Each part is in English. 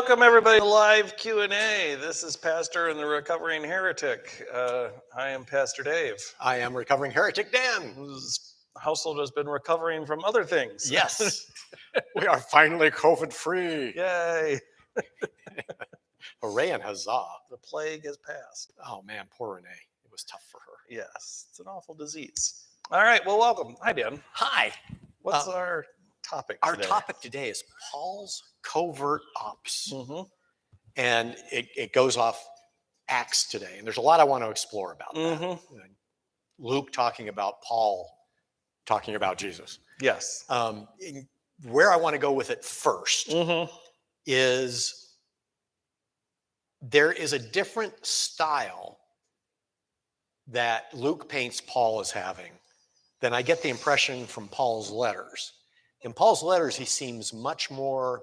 welcome everybody to live Q&A. This is Pastor and the Recovering Heretic. I am Pastor Dave. I am Recovering Heretic Dan. Whose household has been recovering from other things. Yes, we are finally COVID-free. Yay. Hooray and huzzah. The plague has passed. Oh man, poor Renee. It was tough for her. Yes, it's an awful disease. All right, well, welcome. Hi, Dan. Hi. What's our topic today? Our topic today is Paul's Covert Ops. Mm-hmm. And it goes off Acts today. And there's a lot I want to explore about that. Mm-hmm. Luke talking about Paul talking about Jesus. Yes. Where I want to go with it first is there is a different style that Luke paints Paul as having than I get the impression from Paul's letters. In Paul's letters, he seems much more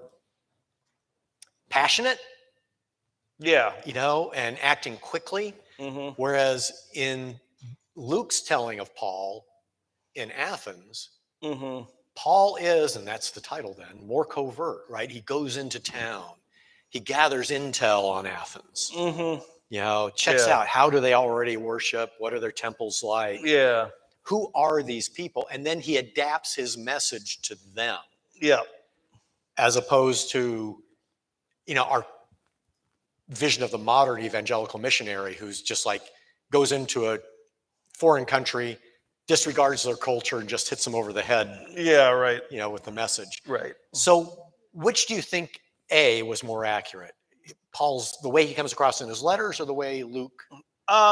passionate, and acting quickly. Mm-hmm. Whereas in Luke's telling of Paul in Athens, Paul is, and that's the title then, more covert, right? He goes into town. He gathers intel on Athens. Checks out how do they already worship? What are their temples like? Yeah. Who are these people? And then he adapts his message to them. Yeah. As opposed to, our vision of the modern evangelical missionary who's just like goes into a foreign country, disregards their culture, and just hits them over the head. Yeah, right. With the message. Right. So which do you think, A, was more accurate? The way he comes across in his letters or the way Luke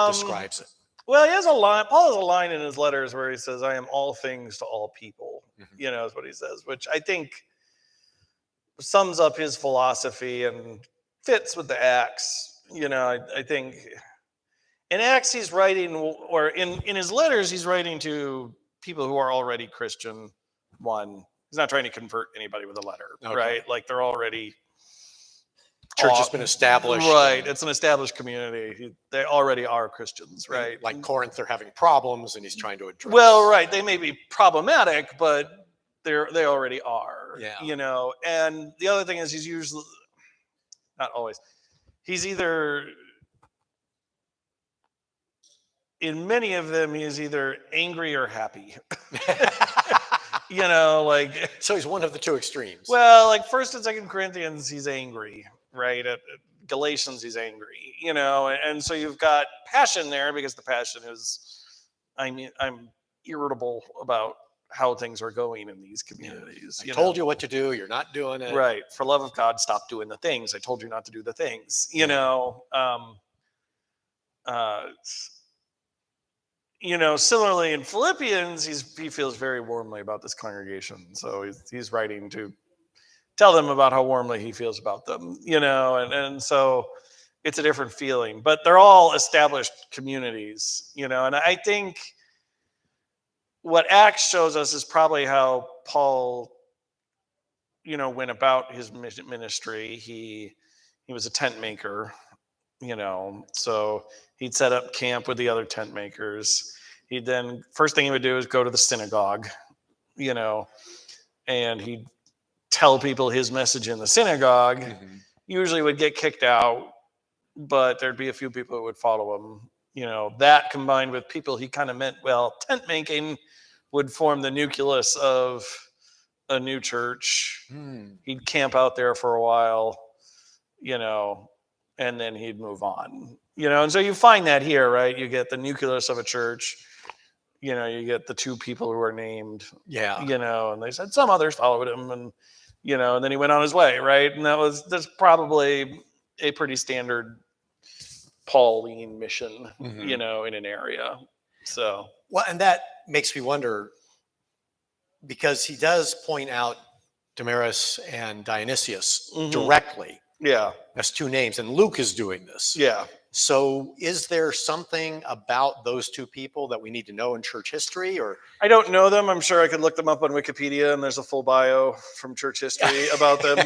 describes it? Well, he has a line. Paul has a line in his letters where he says, "I am all things to all people." Is what he says, which I think sums up his philosophy and fits with the Acts. I think in Acts he's writing, or in his letters he's writing to people who are already Christian. He's not trying to convert anybody with a letter, right? Like they're already. Church has been established. Right. It's an established community. They already are Christians, right? Like Corinth, they're having problems and he's trying to address. Well, right. They may be problematic, but they already are. Yeah. And the other thing is he's usually, not always, he's either, in many of them, he is either angry or happy. So he's one of the two extremes. Well, like 1st and 2nd Corinthians, he's angry. Right, at Galatians he's angry, and so you've got passion there because the passion is, I'm irritable about how things are going in these communities. I told you what to do, you're not doing it. Right, for love of God, stop doing the things. I told you not to do the things. Similarly in Philippians, he feels very warmly about this congregation, so he's writing to tell them about how warmly he feels about them, and so it's a different feeling, but they're all established communities, and I think what Acts shows us is probably how Paul, went about his ministry. He was a tent maker, so he'd set up camp with the other tent makers. First thing he would do is go to the synagogue, and he'd tell people his message in the synagogue. Usually would get kicked out, but there'd be a few people who would follow him. That combined with people he kind of meant well, tent making would form the nucleus of a new church. He'd camp out there for a while, and then he'd move on, and so you find that here, right? You get the nucleus of a church, you get the two people who are named, and they said some others followed him, and and then he went on his way, right? And that's probably a pretty standard Pauline mission, in an area. So well, and that makes me wonder, because he does point out Damaris and Dionysius directly, as two names, and Luke is doing this. So is there something about those two people that we need to know in church history? Or I don't know them. I'm sure I could look them up on Wikipedia, and there's a full bio from church history about them,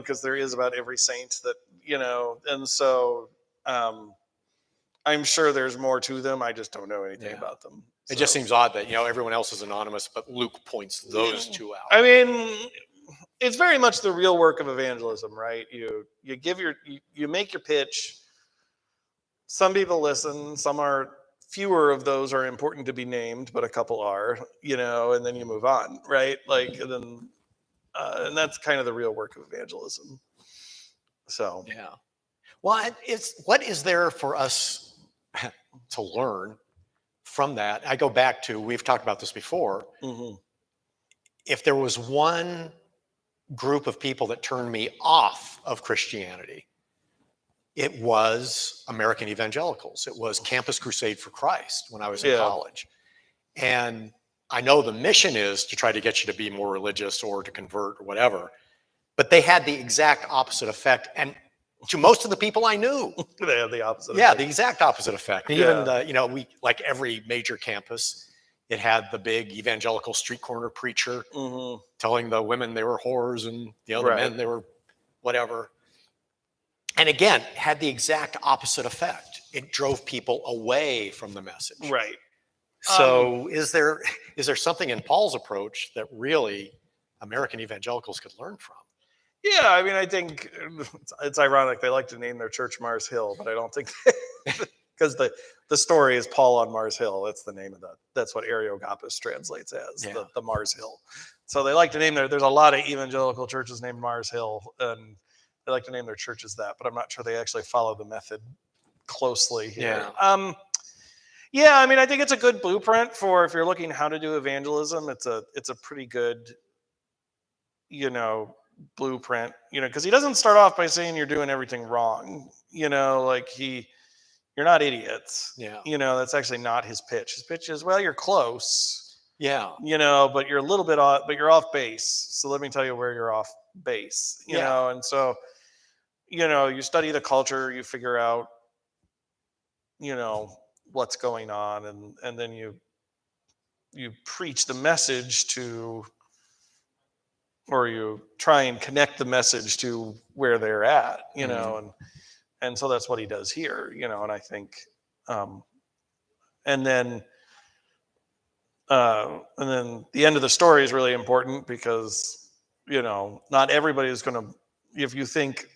because there is about every saint that, and so I'm sure there's more to them. I just don't know anything about them. So. It just seems odd that, everyone else is anonymous, but Luke points those two out. I mean, it's very much the real work of evangelism, right? You make your pitch. Some people listen. Some are fewer of those are important to be named, but a couple are, and then you move on, right? Like, and that's kind of the real work of evangelism. So yeah. Well, what is there for us to learn from that? I go back to, we've talked about this before. Mm-hmm. If there was one group of people that turned me off of Christianity, it was American evangelicals. It was Campus Crusade for Christ when I was in college. And I know the mission is to try to get you to be more religious or to convert or whatever, but they had the exact opposite effect. And to most of the people I knew, they had the opposite. Yeah, the exact opposite effect. And even we, like every major campus, it had the big evangelical street corner preacher telling the women they were whores and the other men they were whatever. And again, had the exact opposite effect. It drove people away from the message. Right. So is there something in Paul's approach that really American evangelicals could learn from? Yeah, I mean, I think it's ironic they like to name their church Mars Hill, but I don't think because the story is Paul on Mars Hill. That's the name of that's what Areopagus translates as, the Mars Hill. So they like to name there's a lot of evangelical churches named Mars Hill, and they like to name their churches that, but I'm not sure they actually follow the method closely here. Yeah, I mean, I think it's a good blueprint for if you're looking how to do evangelism. It's a pretty good, blueprint, because he doesn't start off by saying you're doing everything wrong. Like you're not idiots. Yeah. That's actually not his pitch. His pitch is, well, you're close. Yeah. But you're a little bit off, but you're off base. So let me tell you where you're off base. You know, and so, you study the culture, you figure out, what's going on, and then you preach the message to, or you try and connect the message to where they're at, and so that's what he does here, and I think, and then the end of the story is really important because, not everybody is going to, if you think,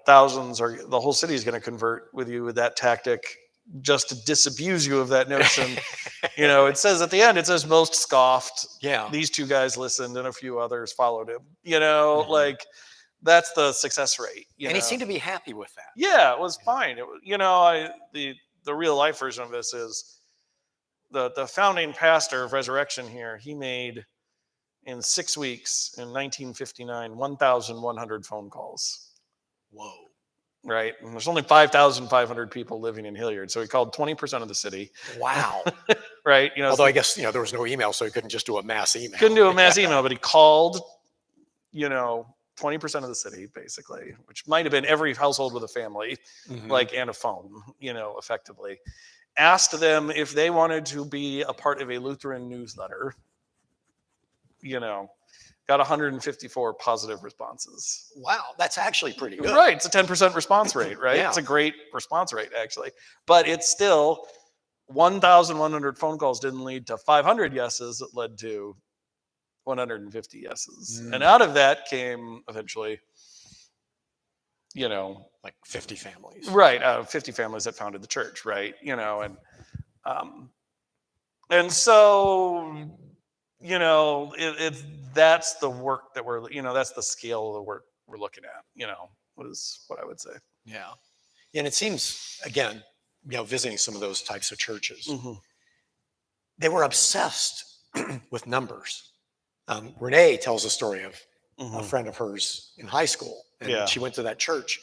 thousands or the whole city is going to convert with you with that tactic, just to disabuse you of that notion. It says at the end, it says most scoffed. Yeah. These two guys listened and a few others followed him. Like that's the success rate. And he seemed to be happy with that. Yeah, it was fine. It was, the real life version of this is the founding pastor of Resurrection here. He made in 6 weeks in 1959 1,100 phone calls. Whoa. Right. And there's only 5,500 people living in Hilliard. So he called 20% of the city. Wow. Right. Although I guess, there was no email, so he couldn't just do a mass email. Couldn't do a mass email, but he called, 20% of the city, basically, which might have been every household with a family, and a phone, effectively. Asked them if they wanted to be a part of a Lutheran newsletter, got 154 positive responses. Wow, that's actually pretty good. Right, it's a 10% response rate, right? Yeah. It's a great response rate, actually. But it's still 1,100 phone calls didn't lead to 500 yeses. It led to 150 yeses. And out of that came eventually, like 50 families. Right, out of 50 families that founded the church, right? And so, that's the work that we're, that's the scale of the work we're looking at, was what I would say. Yeah. And it seems, again, visiting some of those types of churches, they were obsessed with numbers. Renee tells a story of a friend of hers in high school. And she went to that church,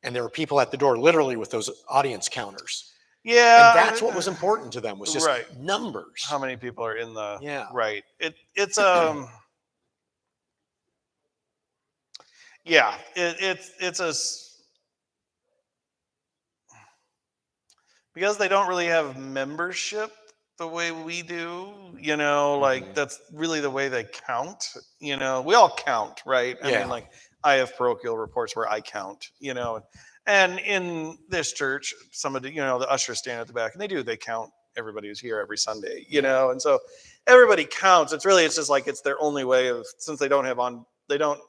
and there were people at the door literally with those audience counters. Yeah. And that's what was important to them, was just numbers. How many people are in the, right. It's because they don't really have membership the way we do, like that's really the way they count, we all count, right? I mean, like I have parochial reports where I count, and in this church, some of the, the ushers stand at the back and they count everybody who's here every Sunday, you know, and so everybody counts. It's just like it's their only way of, since they don't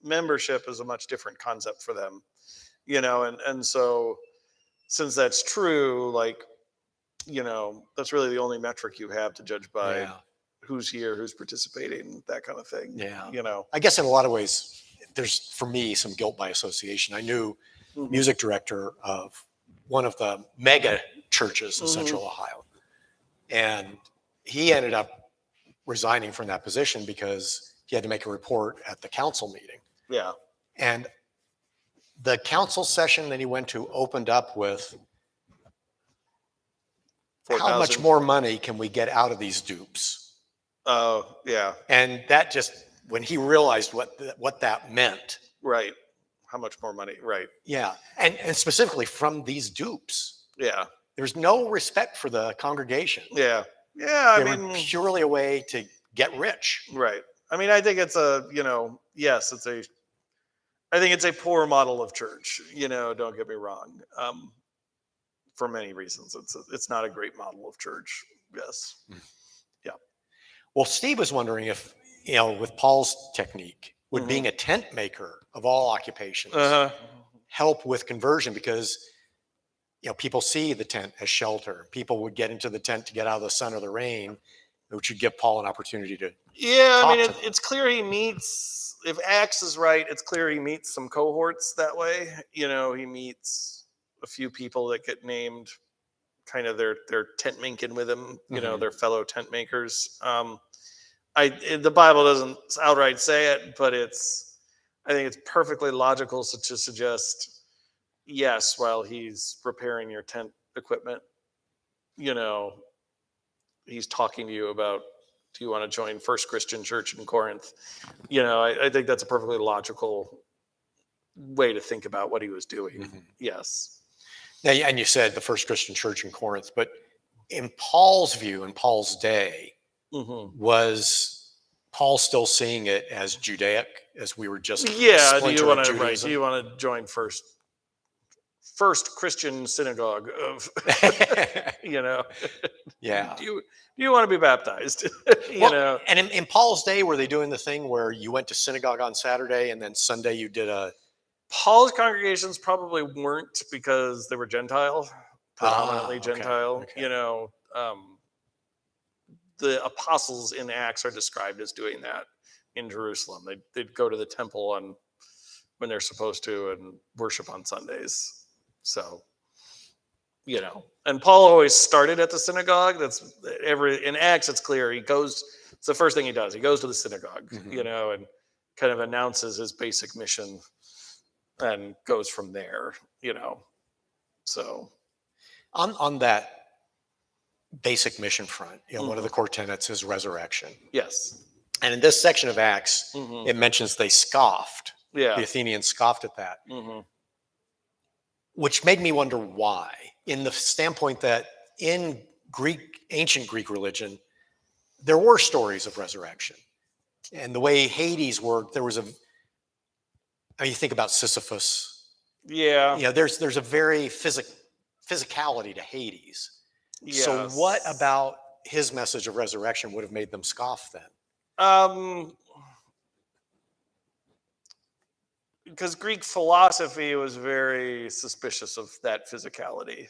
membership is a much different concept for them, you know, and so since that's true, like, you know, that's really the only metric you have to judge by who's here, who's participating, that kind of thing. Yeah. You know, I guess in a lot of ways, there's, for me, some guilt by association. I knew music director of one of the mega churches in Central Ohio. And he ended up resigning from that position because he had to make a report at the council meeting. Yeah. And the council session that he went to opened up with, 4,000. how much more money can we get out of these dupes? Oh, yeah. And that just, when he realized what that meant. Right. How much more money? Right. Yeah. And specifically from these dupes. Yeah. There's no respect for the congregation. Yeah. Yeah. They were purely a way to get rich. Right. I mean, I think it's yes, I think it's a poor model of church, you know, don't get me wrong. For many reasons. It's not a great model of church. Yes. Yeah. Well, Steve was wondering if, you know, with Paul's technique, would being a tent maker of all occupations help with conversion? Because, you know, people see the tent as shelter. People would get into the tent to get out of the sun or the rain, which would give Paul an opportunity to. Yeah, I mean, it's clear he meets, if Acts is right, it's clear he meets some cohorts that way. You know, he meets a few people that get named kind of their tent making with him, you know, their fellow tent makers. The Bible doesn't outright say it, but I think it's perfectly logical to suggest, yes, while he's preparing your tent equipment, you know, he's talking to you about, do you want to join First Christian Church in Corinth? You know, I think that's a perfectly logical way to think about what he was doing. Yes. Now, and you said the First Christian Church in Corinth, but in Paul's view, in Paul's day, was Paul still seeing it as Judaic, as we were just? Yeah. Do you want to join First Christian synagogue of, you know? Yeah. Do you want to be baptized? you know? And in Paul's day, were they doing the thing where you went to synagogue on Saturday and then Sunday you did a? Paul's congregations probably weren't, because they were Gentile, predominantly Gentile. Okay. You know, the apostles in Acts are described as doing that in Jerusalem. They'd go to the temple when they're supposed to and worship on Sundays. So, you know, and Paul always started at the synagogue. In Acts, it's clear it's the first thing he does. He goes to the synagogue, you know, and kind of announces his basic mission and goes from there, you know. So on that basic mission front, you know, one of the core tenets is resurrection. Yes. And in this section of Acts, it mentions they scoffed. Yeah. The Athenians scoffed at that. Which made me wonder why, in the standpoint that in ancient Greek religion, there were stories of resurrection. And the way Hades worked, there was you think about Sisyphus. Yeah. You know, there's a very physicality to Hades. Yes. So what about his message of resurrection would have made them scoff then? Because Greek philosophy was very suspicious of that physicality.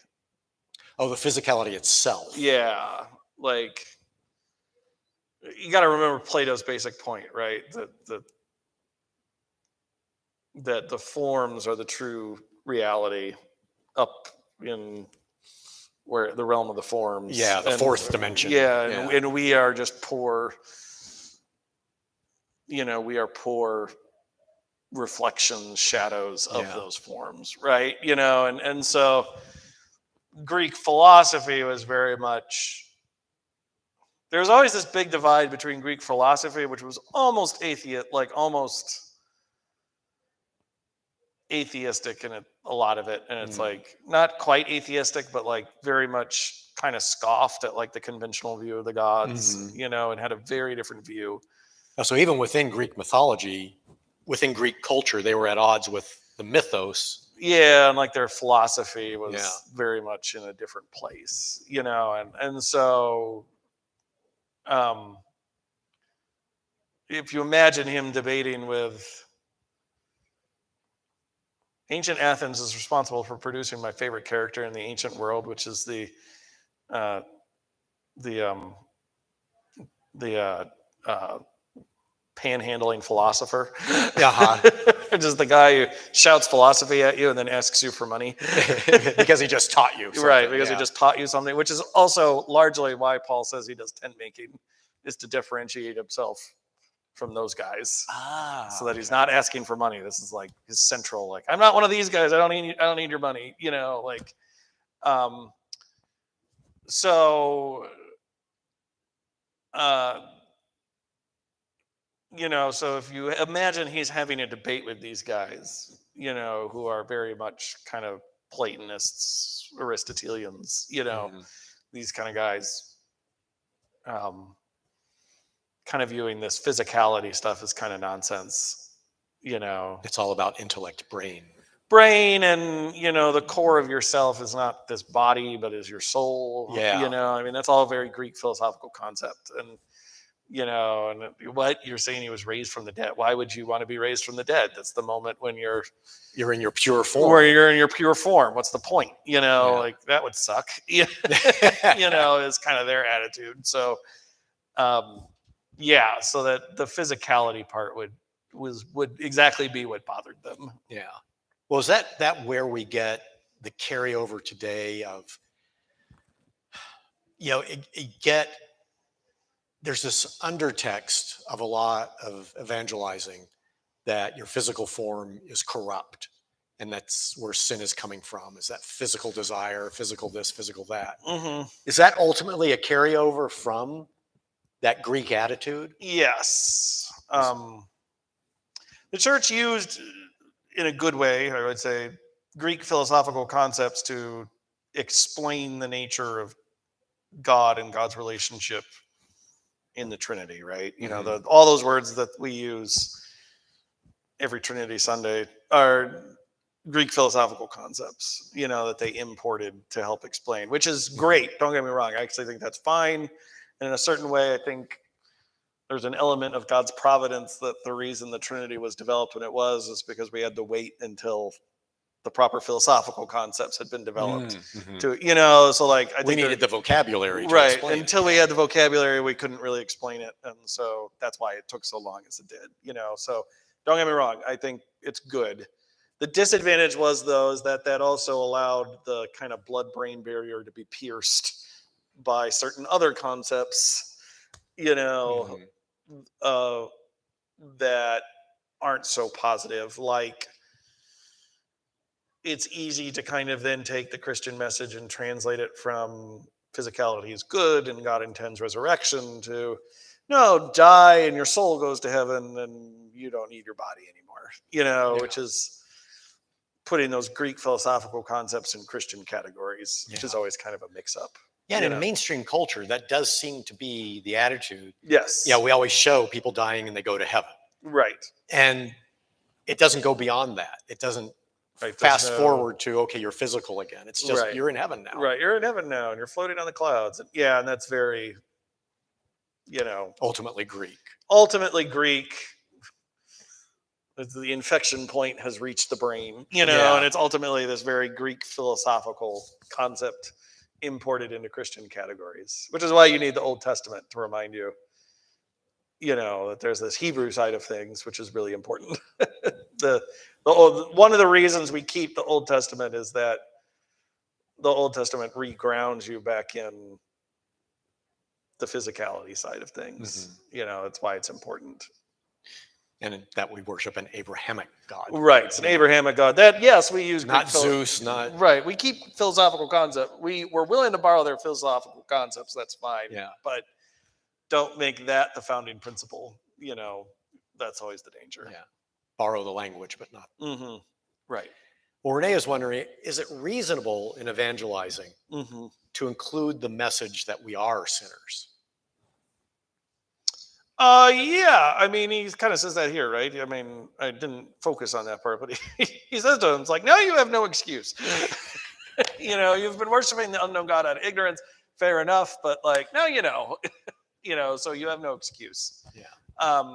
Oh, the physicality itself. Yeah. Like, you got to remember Plato's basic point, right? That the forms are the true reality up in where the realm of the forms. Yeah, the fourth dimension. Yeah, and we are just poor, you know, we are poor reflections, shadows of those forms, right? You know, and so Greek philosophy was very much, there was always this big divide between Greek philosophy, which was almost atheistic in a lot of it, and it's like not quite atheistic, but like very much kind of scoffed at like the conventional view of the gods, you know, and had a very different view. So even within Greek mythology, within Greek culture, they were at odds with the mythos Yeah, and like their philosophy was very much in a different place, and so if you imagine him debating with ancient Athens is responsible for producing my favorite character in the ancient world, which is uh, the the panhandling philosopher. Just the guy who shouts philosophy at you and then asks you for money because he just taught you something. Right, because he just taught you something, which is also largely why Paul says he does tent making, is to differentiate himself from those guys, so that he's not asking for money. This is like his central, like, I'm not one of these guys. I don't need your money. So so if you imagine he's having a debate with these guys, who are very much kind of Platonists, Aristotelians, these kind of guys, kind of viewing this physicality stuff as kind of nonsense, It's all about intellect, brain, and, the core of yourself is not this body, but is your soul. I mean, that's all a very Greek philosophical concept. And, and what you're saying, he was raised from the dead. Why would you want to be raised from the dead? That's the moment when you're in your pure form. Where you're in your pure form. What's the point? Like that would suck. Is kind of their attitude. So, so that the physicality part would exactly be what bothered them. Yeah. Well, is that where we get the carryover today of, there's this undertext of a lot of evangelizing that your physical form is corrupt. And that's where sin is coming from, is that physical desire, physical this, physical that. Mm-hmm. Is that ultimately a carryover from that Greek attitude? Yes. The church used, in a good way, I would say, Greek philosophical concepts to explain the nature of God and God's relationship in the Trinity, right? All those words that we use every Trinity Sunday are Greek philosophical concepts, that they imported to help explain, which is great. Don't get me wrong. I actually think that's fine. And in a certain way, I think there's an element of God's providence that the reason the Trinity was developed when it was is because we had to wait until the proper philosophical concepts had been developed so like we needed the vocabulary to right explain until we had the vocabulary, we couldn't really explain it, and so that's why it took so long as it did. So don't get me wrong, I think it's good. The disadvantage was, though, is that also allowed the kind of blood-brain barrier to be pierced by certain other concepts, that aren't so positive. Like, it's easy to kind of then take the Christian message and translate it from physicality is good and God intends resurrection to, no, die and your soul goes to heaven and you don't need your body anymore, which is putting those Greek philosophical concepts in Christian categories, which is always kind of a mix-up. Yeah, and in mainstream culture, that does seem to be the attitude. Yes. Yeah, we always show people dying and they go to heaven. Right. And it doesn't go beyond that. It doesn't fast forward to, okay, you're physical again. It's just, you're in heaven now. Right, you're in heaven now, and you're floating on the clouds. And that's very, ultimately Greek. The infection point has reached the brain, and it's ultimately this very Greek philosophical concept imported into Christian categories, which is why you need the Old Testament to remind you, that there's this Hebrew side of things, which is really important. One of the reasons we keep the Old Testament is that the Old Testament regrounds you back in the physicality side of things. That's why it's important. And that we worship an Abrahamic God. Right, it's an Abrahamic God. That, yes, we use not Zeus, not... Right, we keep philosophical concepts. We're willing to borrow their philosophical concepts, that's fine. Yeah. But don't make that the founding principle. That's always the danger. Yeah. Borrow the language, but not... Mm-hmm. Right. Well, Renee is wondering, is it reasonable in evangelizing to include the message that we are sinners? Yeah. I mean, he kind of says that here, right? I mean, I didn't focus on that part, but he says to him, it's like, now you have no excuse. You've been worshiping the unknown God out of ignorance. Fair enough, but like now so you have no excuse. Yeah.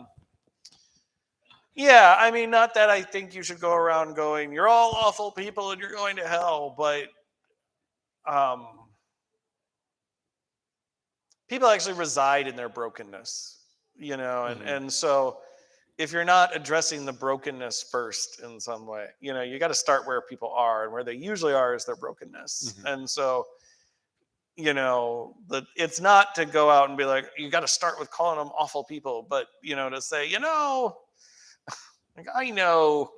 Yeah, I mean, not that I think you should go around going, "You're all awful people and you're going to hell," but um, people actually reside in their brokenness, and so if you're not addressing the brokenness first in some way, you got to start where people are, and where they usually are is their brokenness, and so it's not to go out and be like, you got to start with calling them awful people, but to say, like, I know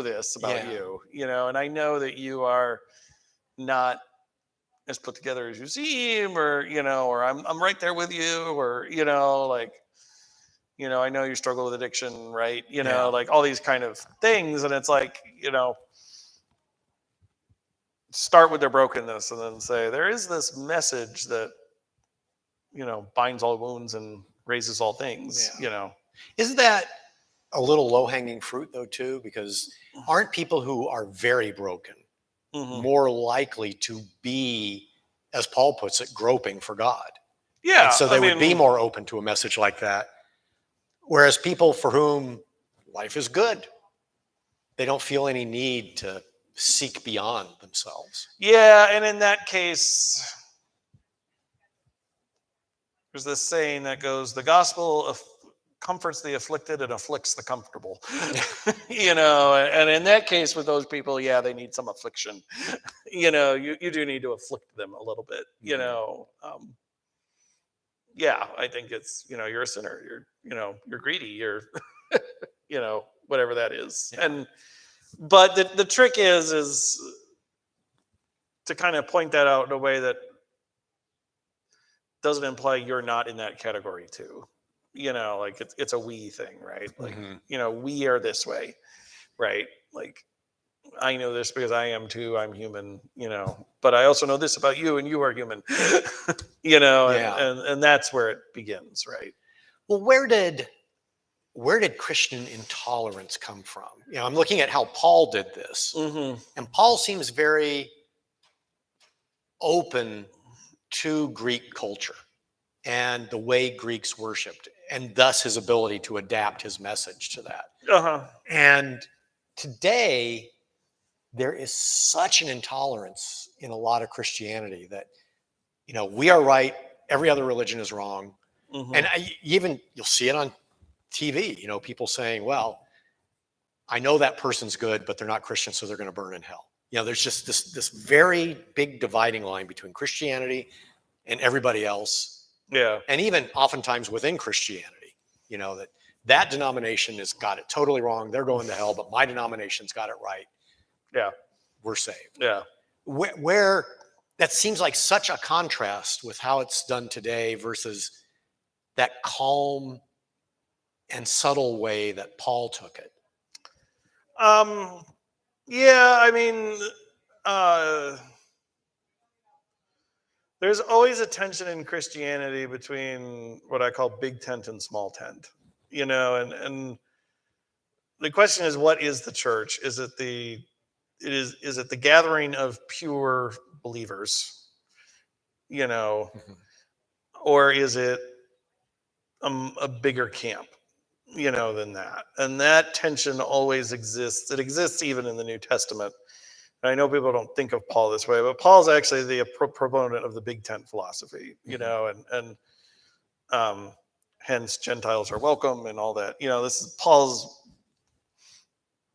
this about you, and I know that you are not as put together as you seem, or I'm right there with you, or like, I know you struggle with addiction, right? Like all these kind of things, and it's like, start with their brokenness, and then say there is this message that binds all wounds and raises all things. Isn't that a little low-hanging fruit though too? Because aren't people who are very broken more likely to be, as Paul puts it, groping for God? Yeah, and so they would be more open to a message like that. Whereas people for whom life is good, they don't feel any need to seek beyond themselves. Yeah, and in that case, there's this saying that goes, the gospel comforts the afflicted and afflicts the comfortable. And in that case with those people, yeah, they need some affliction. You do need to afflict them a little bit. Yeah, I think it's, you're a sinner, you're greedy, you're whatever that is. And but the trick is to kind of point that out in a way that doesn't imply you're not in that category too. Like it's a we thing, right? Like, we are this way, right? Like, I know this because I am too. I'm human, but I also know this about you, and you are human, and that's where it begins, right? Well, where did Christian intolerance come from? I'm looking at how Paul did this, and Paul seems very open to Greek culture and the way Greeks worshipped, and thus his ability to adapt his message to that. And today, there is such an intolerance in a lot of Christianity that, we are right, every other religion is wrong. And you'll see it on TV, people saying, well, I know that person's good, but they're not Christian, so they're going to burn in hell. There's just this very big dividing line between Christianity and everybody else. Yeah. And even oftentimes within Christianity, that denomination has got it totally wrong. They're going to hell, but my denomination's got it right. Yeah. We're saved. Yeah. Where that seems like such a contrast with how it's done today versus that calm and subtle way that Paul took it. Yeah, I mean, there's always a tension in Christianity between what I call big tent and small tent, and the question is, what is the church? Is it the gathering of pure believers, or is it a bigger camp, than that? And that tension always exists. It exists even in the New Testament. And I know people don't think of Paul this way, but Paul's actually the proponent of the big tent philosophy, and hence Gentiles are welcome and all that. This is Paul's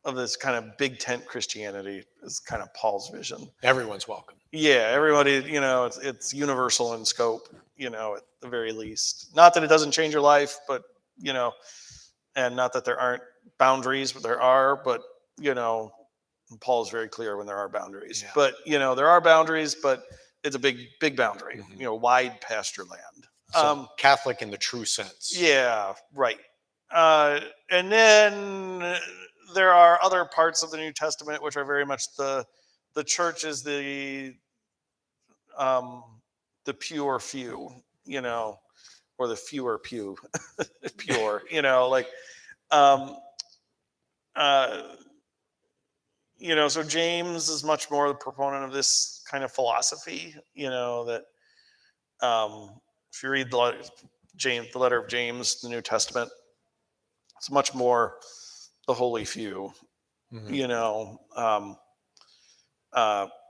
of this kind of big tent Christianity is kind of Paul's vision. Everyone's welcome. Yeah, everybody, it's universal in scope, at the very least. Not that it doesn't change your life, but, and not that there aren't boundaries, but there are, but, Paul is very clear when there are boundaries. Yeah. But, there are boundaries, but it's a big boundary, wide pasture land. So Catholic in the true sense. Yeah, right. And then there are other parts of the New Testament which are very much the church is the pure few, or the fewer pure, you know, like, um, you know, so James is much more the proponent of this kind of philosophy, you know, that if you read the letter of James, the New Testament, it's much more the holy few, you know.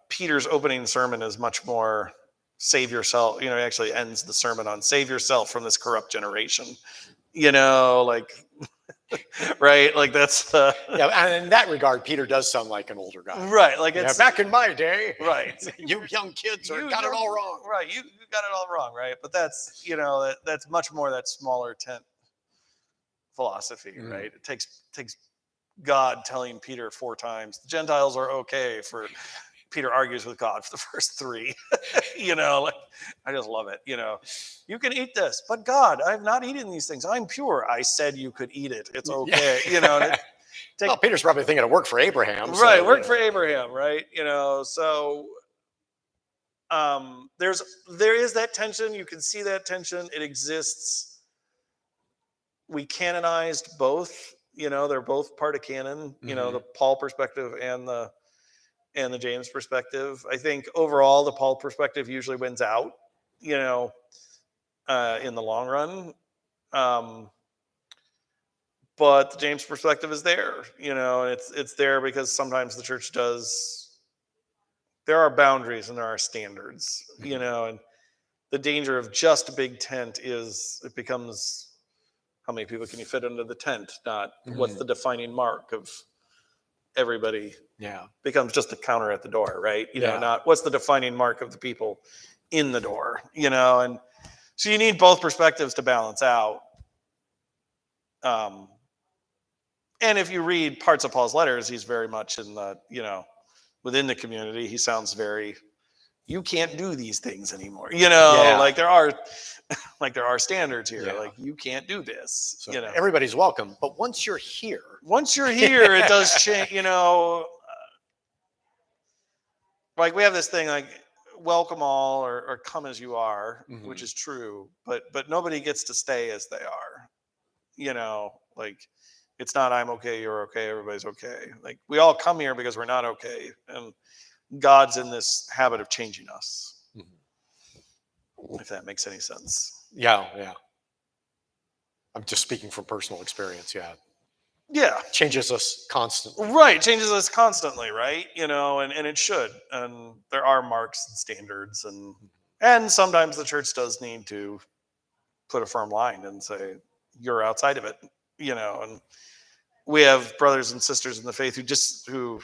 Peter's opening sermon is much more save yourself, you know, he actually ends the sermon on save yourself from this corrupt generation, you know, like, right? Like that's the Yeah, and in that regard, Peter does sound like an older guy. right. Like Yeah, it's back in my day, right. you young kids You got it all wrong. Right. You got it all wrong, right? But that's, you know, that's much more that smaller tent philosophy, right? It takes God telling Peter 4 times the Gentiles are okay for Peter argues with God for the first 3. You know, like I just love it. You know, you can eat this, but God, I'm not eating these things. I'm pure. I said you could eat it. It's okay. You know, well, Peter's probably thinking it worked for Abraham. Right, so, worked for Abraham, right? You know, so there is that tension. You can see that tension. It exists. We canonized both. You know, they're both part of canon. You know, the Paul perspective and the James perspective. I think overall the Paul perspective usually wins out. You know, in the long run. But the James perspective is there. You know, and it's there because sometimes the church does. There are boundaries and there are standards. You know, and the danger of just a big tent is it becomes how many people can you fit under the tent, not what's the defining mark of everybody. Yeah, becomes just a counter at the door, right? You know, Yeah. not what's the defining mark of the people in the door, you know. And so you need both perspectives to balance out. And if you read parts of Paul's letters, he's very much in the, you know, within the community, he sounds very, you can't do these things anymore. You know, Yeah. like there are standards here. Yeah. Like you can't do this. So you know, everybody's welcome, but once you're here, it does change. You know, like we have this thing like welcome all or come as you are, which is true. But nobody gets to stay as they are. You know, like it's not I'm okay, you're okay, everybody's okay. Like we all come here because we're not okay, and God's in this habit of changing us. If that makes any sense. Yeah. I'm just speaking from personal experience. Yeah. Yeah. Changes us constantly. Right. Changes us constantly, right? You know, and it should. And there are marks and standards and sometimes the church does need to put a firm line and say, you're outside of it, you know, and we have brothers and sisters in the faith who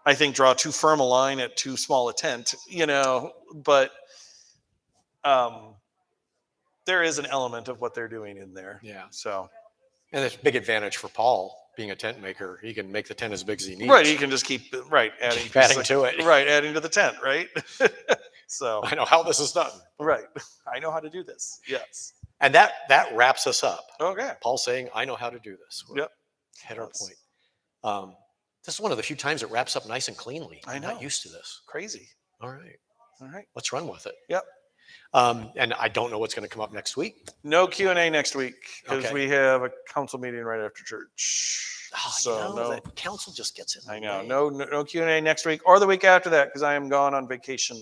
I think draw too firm a line at too small a tent, you know, but there is an element of what they're doing in there. Yeah. So, and it's a big advantage for Paul being a tent maker. He can make the tent as big as he needs. Right. He can just keep adding to it. Right. Adding to the tent. Right. So I know how this is done. Right. I know how to do this. Yes. And that wraps us up. Okay. Paul saying, I know how to do this. Yep. Hit our point. This is one of the few times it wraps up nice and cleanly. I know. I'm not used to this. Crazy. All right. All right. Let's run with it. Yep. And I don't know what's going to come up next week. No Q&A next week because Okay. we have a council meeting right after church. Oh, so no. The council just gets in. I know. No Q&A next week or the week after that because I am gone on vacation.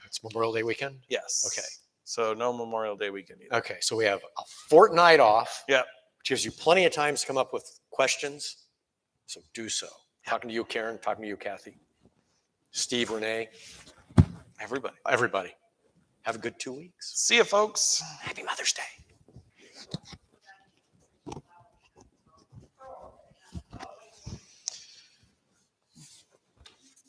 It's Memorial Day weekend? Yes. Okay. So no Memorial Day weekend either. Okay. So we have a fortnight off. Yeah. Which gives you plenty of time to come up with questions. So do so. Talking to you, Karen. Talking to you, Kathy. Steve, Renee. Everybody. Everybody. Have a good 2 weeks. See you, folks. Happy Mother's Day.